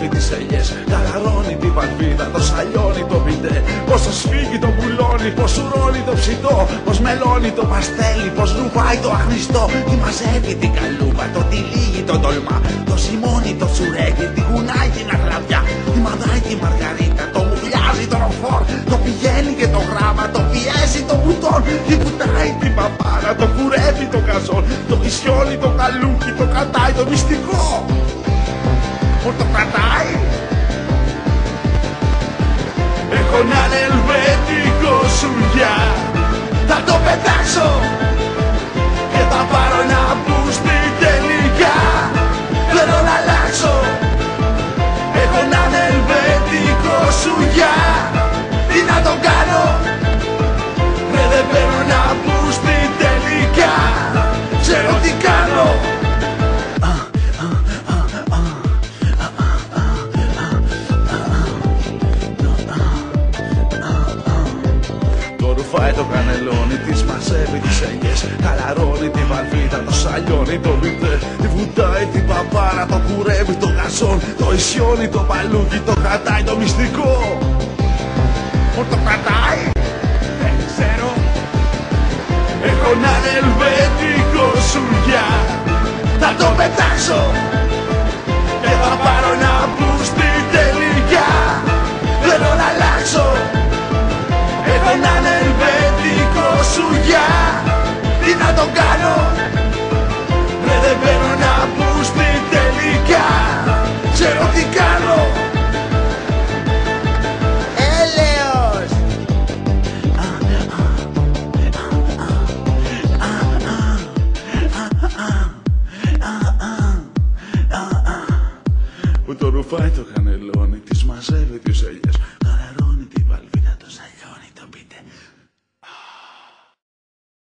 μαζεύει τις ελιές. Καλαρώνει την παλπίδα, το σαλιώνει το μπιντέ. Πως το σφίγγει το μπουλώνει, πως σουρώνει το ψητό. Πως μελώνει το παστέλι, πως ρουφάει το αχνιστό. Τι μαζεύει την καλούμπα, το τυλίγει το τολμά. Το σιμώνει το τσουρέκι, τη γουνάει την αγραβιά. Τη μαδάει τη μαργαρίτα, το μουγλιάζει το ροφόρ. Το πηγαίνει και το γράμμα, το πιέζει το μπουτόν. Τη βουτάει την παπάρα, το κουρεύει το καζόν. Το ισιώνει το καλούκι, το κρατάει το μυστικό. Που το κρατάει. Έχω έναν ελβετικό σουγιά. Θα το πετάξω και θα πάρω ένα μπούστι τελικά. Θέλω να αλλάξω. Έχω έναν ελβετικό σουγιά. Τι να το κάνω. Δεν παίρνω ένα μπούστι τελικά. Ξέρω τι κάνω. Φάει το κανελόνι, της μαζεύει τις ελιές. Καλαρώνει την βαλβίδα, το σαλιώνει το μπιντέ. Τη βουτάει την παπάρα, το κουρεύει το γαζόν. Το ισιώνει το παλούκι, το κρατάει το μυστικό. Που το κρατάει, δεν ξέρω. Έχω έναν ελβετικό σουγιά. Θα το πετάξω και θα πάρω ένα μπούστι τελικά. Θέλω να αλλάξω. Έχω έναν ελβετικό σουγιά. Τι να το κάνω. Δεν παίρνω ένα μπούστι τελικά. Ξέρω τι κάνω. Έλεος. Που το ρουφάει το κανελόνι, της μαζεύει τις ελιές.